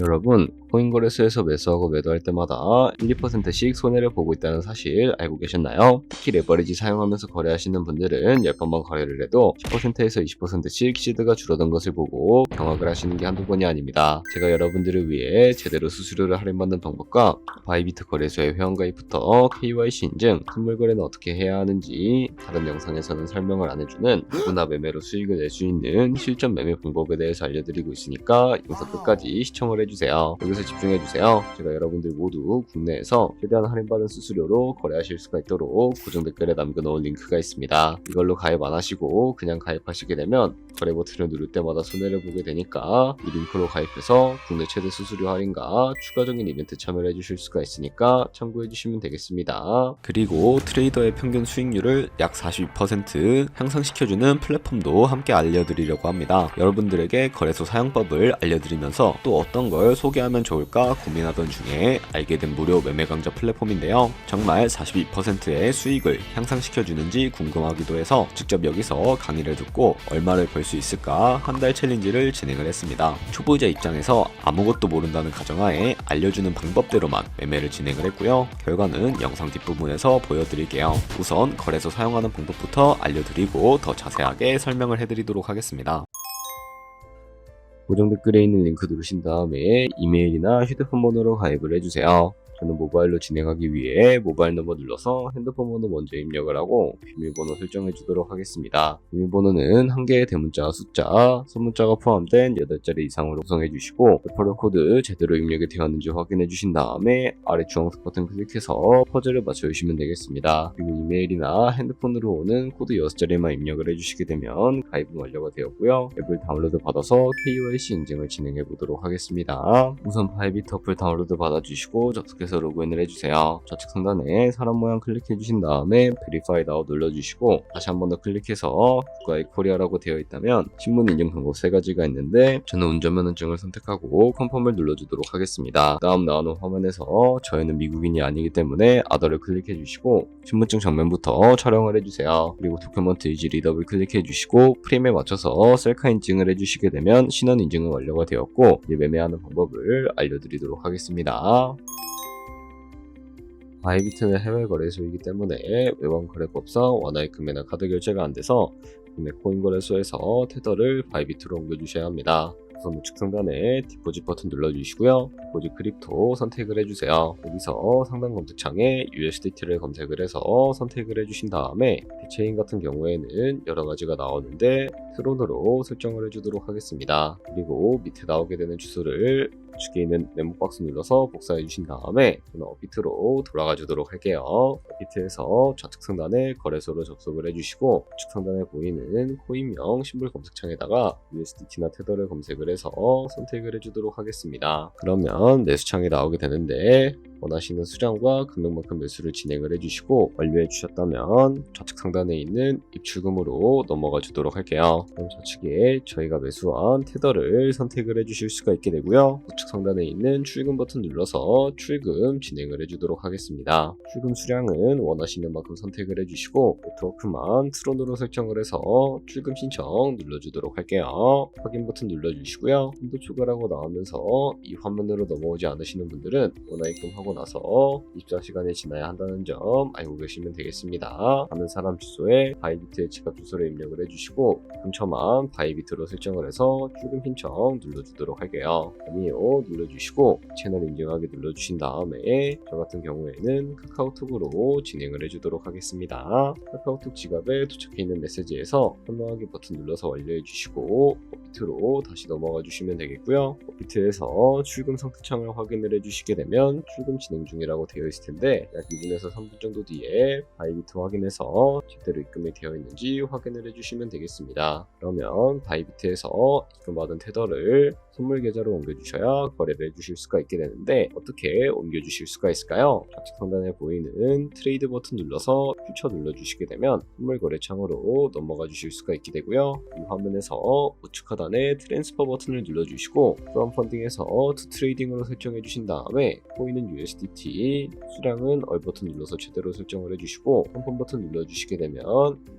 여러분, 코인 거래소에서 매수하고 매도할 때마다 1, 2%씩 손해를 보고 있다는 사실 알고 계셨나요? 특히 레버리지 사용하면서 거래하시는 분들은 10번만 거래를 해도 10%에서 20%씩 시드가 줄어든 것을 보고 경악을 하시는 게 한두 번이 아닙니다. 제가 여러분들을 위해 제대로 수수료를 할인받는 방법과 바이비트 거래소의 회원가입부터 KYC 인증, 선물 거래는 어떻게 해야 하는지 다른 영상에서는 설명을 안 해주는 누구나 매매로 수익을 낼 수 있는 실전 매매 방법에 대해서 알려드리고 있으니까 영상 끝까지 시청을 해주세요. 여기서 집중해주세요. 제가 여러분들 모두 국내에서 최대한 할인받은 수수료로 거래하실 수가 있도록 고정 댓글에 남겨놓은 링크가 있습니다. 이걸로 가입 안 하시고 그냥 가입하시게 되면 거래 버튼을 누를 때마다 손해를 보게 되니까 이 링크로 가입해서 국내 최대 수수료 할인과 추가적인 이벤트 참여를 해주실 수가 있으니까 참고해주시면 되겠습니다. 그리고 트레이더의 평균 수익률을 약 42% 향상시켜주는 플랫폼도 함께 알려드리려고 합니다. 여러분들에게 거래소 사용법을 알려드리면서 또 어떤 걸 소개하면 좋을까 고민하던 중에 알게 된 무료 매매 강좌 플랫폼인데요. 정말 42%의 수익을 향상시켜주는지 궁금하기도 해서 직접 여기서 강의를 듣고 얼마를 벌 수 있을까 한 달 챌린지를 진행을 했습니다. 초보자 입장에서 아무것도 모른다는 가정하에 알려주는 방법대로만 매매를 진행을 했고요. 결과는 영상 뒷부분에서 보여드릴게요. 우선 거래소 사용하는 방법부터 알려드리고 더 자세하게 설명을 해드리도록 하겠습니다. 고정 댓글에 있는 링크 누르신 다음에 이메일이나 휴대폰 번호로 가입을 해주세요. 저는 모바일로 진행하기 위해 모바일 넘버 눌러서 핸드폰 번호 먼저 입력을 하고 비밀번호 설정해 주도록 하겠습니다. 비밀번호는 한 개의 대문자와 숫자, 소문자가 포함된 8자리 이상으로 구성해 주시고 레퍼럴 코드 제대로 입력이 되었는지 확인해 주신 다음에 아래 주황색 버튼 클릭해서 퍼즐을 맞춰주시면 되겠습니다. 그리고 이메일이나 핸드폰으로 오는 코드 6자리만 입력을 해주시게 되면 가입은 완료가 되었고요. 앱을 다운로드 받아서 KYC 인증을 진행해 보도록 하겠습니다. 우선 바이비트 어플 다운로드 받아주시고 접속해서 로그인을 해주세요. 좌측 상단에 사람 모양 클릭해 주신 다음에 Verify Now 눌러주시고 다시 한 번 더 클릭해서 국가의 코리아라고 되어 있다면 신분 인증 방법 3가지가 있는데 저는 운전면허증을 선택하고 컨펌을 눌러주도록 하겠습니다. 다음 나오는 화면에서 저희는 미국인이 아니기 때문에 아더를 클릭해 주시고 신분증 정면부터 촬영을 해주세요. 그리고 도큐먼트 이지 리더블 클릭해 주시고 프레임에 맞춰서 셀카 인증을 해주시게 되면 신원 인증은 완료가 되었고 이제 매매하는 방법을 알려드리도록 하겠습니다. 바이비트는 해외 거래소이기 때문에 외환 거래법상 원화의 금매나 카드 결제가 안 돼서 국내 코인 거래소에서 테더를 바이비트로 옮겨주셔야 합니다. 우선 우측 상단에 디포짓 버튼 눌러주시고요. 디포짓 크립토 선택을 해주세요. 여기서 상단 검색창에 USDT를 검색을 해서 선택을 해주신 다음에 비체인 같은 경우에는 여러 가지가 나오는데 트론으로 설정을 해주도록 하겠습니다. 그리고 밑에 나오게 되는 주소를 우측에 있는 네모 박스 눌러서 복사해 주신 다음에 저는 업비트로 돌아가 주도록 할게요. 업비트에서 좌측 상단에 거래소로 접속을 해주시고 우측 상단에 보이는 코인명 심볼 검색창에다가 USDT나 테더를 검색을 해서 선택을 해주도록 하겠습니다. 그러면 매수창이 나오게 되는데 원하시는 수량과 금액만큼 매수를 진행을 해주시고 완료해 주셨다면 좌측 상단에 있는 입출금으로 넘어가 주도록 할게요. 그럼 좌측에 저희가 매수한 테더를 선택을 해주실 수가 있게 되고요. 우측 상단에 있는 출금 버튼 눌러서 출금 진행을 해주도록 하겠습니다. 출금 수량은 원하시는 만큼 선택을 해주시고 네트워크만 트론으로 설정을 해서 출금 신청 눌러주도록 할게요. 확인 버튼 눌러주시고요. 한도 추가라고 나오면서 이 화면으로 넘어오지 않으시는 분들은 원화입금하고 나서 24시간이 지나야 한다는 점 알고 계시면 되겠습니다. 하는 사람 주소에 바이비트의 지갑 주소를 입력을 해주시고 근처만 바이비트로 설정을 해서 출금 신청 눌러주도록 할게요. 아니요 눌러주시고 채널 인증하기 눌러주신 다음에 저 같은 경우에는 카카오톡으로 진행을 해주도록 하겠습니다. 카카오톡 지갑에 도착해 있는 메시지에서 선호하기 버튼 눌러서 완료해 주시고 업비트로 다시 넘어가 주시면 되겠고요. 업비트에서 출금 상태창을 확인을 해주시게 되면 출금 진행 중이라고 되어 있을 텐데 약 2분에서 3분 정도 뒤에 바이비트 확인해서 제대로 입금이 되어 있는지 확인을 해주시면 되겠습니다. 그러면 바이비트에서 입금받은 테더를 선물 계좌로 옮겨주셔야 거래를 해주실 수가 있게 되는데 어떻게 옮겨주실 수가 있을까요? 좌측 상단에 보이는 트레이드 버튼 눌러서 퓨처 눌러주시게 되면 선물 거래 창으로 넘어가 주실 수가 있게 되고요. 이 화면에서 우측 하단에 트랜스퍼 버튼을 눌러주시고 프롬 펀딩에서 투 트레이딩으로 설정해 주신 다음에 보이는 USDT 수량은 얼 버튼 눌러서 제대로 설정을 해주시고 컨펌 버튼 눌러주시게 되면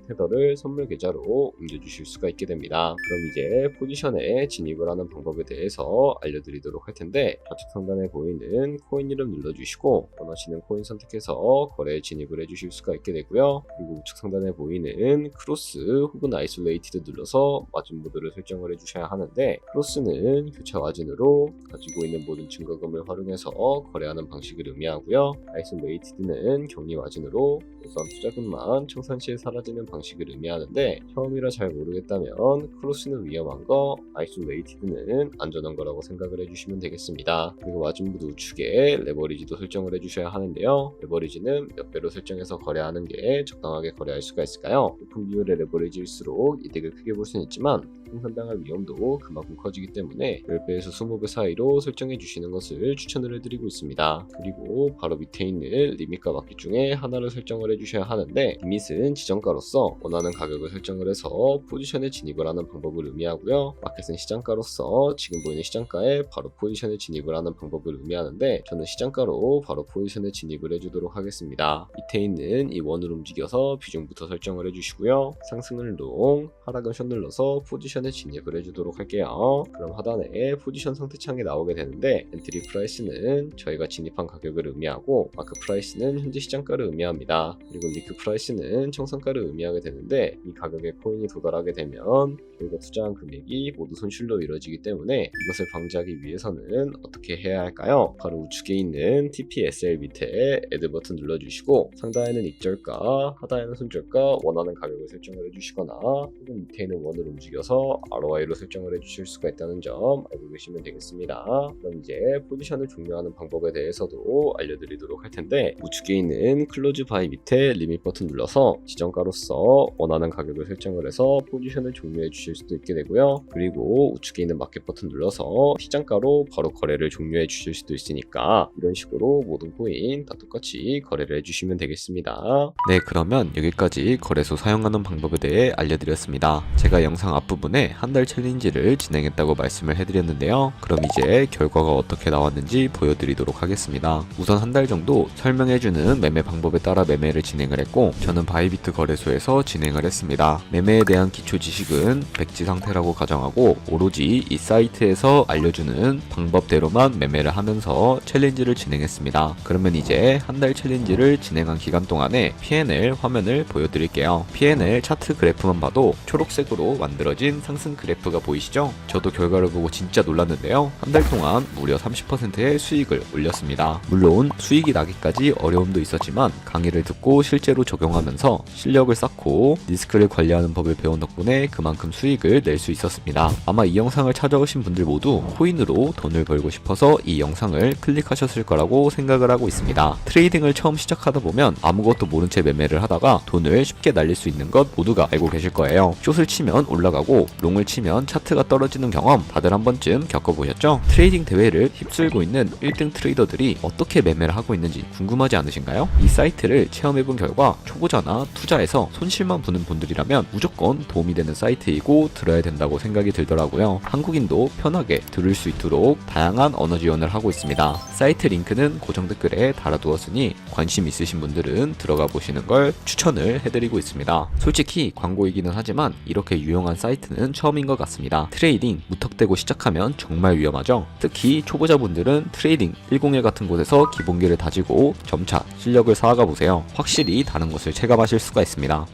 테더를 선물 계좌로 옮겨주실 수가 있게 됩니다. 그럼 이제 포지션에 진입을 하는 방법에 대해서 알려드리도록 할 텐데, 좌측 상단에 보이는 코인 이름 눌러주시고 원하시는 코인 선택해서 거래에 진입을 해주실 수가 있게 되고요. 그리고 우측 상단에 보이는 크로스 혹은 아이솔레이티드 눌러서 마진 모드를 설정을 해주셔야 하는데, 크로스는 교차 마진으로 가지고 있는 모든 증거금을 활용해서 거래하는 방식을 의미하고요. 아이솔레이티드는 격리 마진으로 우선 투자금만 청산 시에 사라지는 방식을 의미하는데, 처음이라 잘 모르겠다면 크로스는 위험한 거, 아이솔레이티드는 안전한 거라고 생각을 해주시면 되겠습니다. 그리고 마진모드 우측에 레버리지도 설정을 해주셔야 하는데요. 레버리지는 몇 배로 설정해서 거래하는 게 적당하게 거래할 수가 있을까요? 높은 비율의 레버리지일수록 이득을 크게 볼 수는 있지만 생산당할 위험도 그만큼 커지기 때문에 10배에서 20배 사이로 설정해 주시는 것을 추천을 해드리고 있습니다. 그리고 바로 밑에 있는 리밋과 마켓 중에 하나를 설정을 해주셔야 하는데, 리밋은 지정가로서 원하는 가격을 설정을 해서 포지션에 진입을 하는 방법을 의미하고요. 마켓은 시장가로서 지금 보이는 시장가에 바로 포지션에 진입을 하는 방법을 의미하는데, 저는 시장가로 바로 포지션에 진입을 해주도록 하겠습니다. 밑에 있는 이 원을 움직여서 비중부터 설정을 해주시고요. 상승을 롱, 하락은 숏 눌러서 포지션에 진입을 해주도록 할게요. 그럼 하단에 포지션 상태창이 나오게 되는데, 엔트리 프라이스는 저희가 진입한 가격을 의미하고, 마크 프라이스는 현재 시장가를 의미합니다. 그리고 리크 프라이스는 청산가를 의미하게 되는데, 이 가격에 코인이 도달하게 되면 저희가 투자한 금액이 모두 손실로 이루어지기 때문에 이것을 방지하기 위해서는 어떻게 해야 할까요? 바로 우측에 있는 TPSL 밑에 애드 버튼 눌러주시고, 상단에는 익절가, 하단에는 손절가, 원하는 가격을 설정을 해주시거나, 혹은 밑에 있는 원을 움직여서 ROI로 설정을 해주실 수가 있다는 점 알고 계시면 되겠습니다. 그럼 이제 포지션을 종료하는 방법에 대해서도 알려드리도록 할 텐데, 우측에 있는 클로즈 바이 밑에 리밋 버튼 눌러서 지정가로서 원하는 가격을 설정을 해서 포지션을 종료해 주실 수도 있게 되고요. 그리고 우측에 있는 마켓 버튼 눌러서 시장가로 바로 거래를 종료해 주실 수도 있으니까, 이런 식으로 모든 코인 다 똑같이 거래를 해주시면 되겠습니다. 네, 그러면 여기까지 거래소 사용하는 방법에 대해 알려드렸습니다. 제가 영상 앞부분에 한 달 챌린지를 진행했다고 말씀을 해드렸는데요. 그럼 이제 결과가 어떻게 나왔는지 보여드리도록 하겠습니다. 우선 한 달 정도 설명해주는 매매 방법에 따라 매매를 진행을 했고, 저는 바이비트 거래소에서 진행을 했습니다. 매매에 대한 기초 지식은 백지 상태라고 가정하고, 오로지 이 사이트에서 알려주는 방법대로만 매매를 하면서 챌린지를 진행했습니다. 그러면 이제 한 달 챌린지를 진행한 기간 동안에 P&L 화면을 보여드릴게요. P&L 차트 그래프만 봐도 초록색으로 만들어진 상승 그래프가 보이시죠? 저도 결과를 보고 진짜 놀랐는데요. 한 달 동안 무려 30%의 수익을 올렸습니다. 물론 수익이 나기까지 어려움도 있었지만 강의를 듣고 실제로 적용하면서 실력을 쌓고 리스크를 관리하는 법을 배운 덕분에 그만큼 수익을 낼 수 있었습니다. 아마 이 영상을 찾아오신 분들 모두 코인으로 돈을 벌고 싶어서 이 영상을 클릭하셨을 거라고 생각을 하고 있습니다. 트레이딩을 처음 시작하다 보면 아무것도 모른 채 매매를 하다가 돈을 쉽게 날릴 수 있는 것 모두가 알고 계실 거예요. 숏을 치면 올라가고 롱을 치면 차트가 떨어지는 경험 다들 한 번쯤 겪어보셨죠? 트레이딩 대회를 휩쓸고 있는 1등 트레이더들이 어떻게 매매를 하고 있는지 궁금하지 않으신가요? 이 사이트를 체험해본 결과 초보자나 투자에서 손실만 보는 분들이라면 무조건 도움이 되는 사이트이고 들어야 된다고 생각이 들더라고요. 한국인도 편하게 들을 수 있도록 다양한 언어 지원을 하고 있습니다. 사이트 링크는 고정 댓글에 달아두었으니 관심 있으신 분들은 들어가 보시는 걸 추천을 해드리고 있습니다. 솔직히 광고이기는 하지만 이렇게 유용한 사이트는 처음인 것 같습니다. 트레이딩 무턱대고 시작하면 정말 위험하죠. 특히 초보자분들은 트레이딩 101 같은 곳에서 기본기를 다지고 점차 실력을 쌓아가 보세요. 확실히 다른 것을 체감하실 수가 있습니다.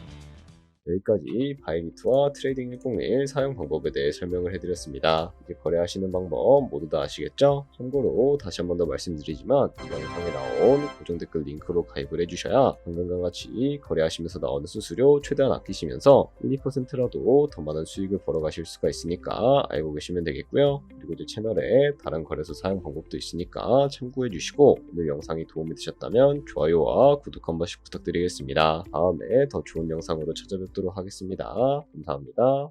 여기까지 바이비트와 트레이딩 101 사용 방법에 대해 설명을 해드렸습니다. 이제 거래하시는 방법 모두 다 아시겠죠? 참고로 다시 한 번 더 말씀드리지만 이 영상에 나온 고정 댓글 링크로 가입을 해주셔야 방금과 같이 거래하시면서 나오는 수수료 최대한 아끼시면서 1, 2%라도 더 많은 수익을 벌어가실 수가 있으니까 알고 계시면 되겠고요. 그리고 제 채널에 다른 거래소 사용 방법도 있으니까 참고해주시고, 오늘 영상이 도움이 되셨다면 좋아요와 구독 한 번씩 부탁드리겠습니다. 다음에 더 좋은 영상으로 찾아뵙도록 하겠습니다. 감사합니다.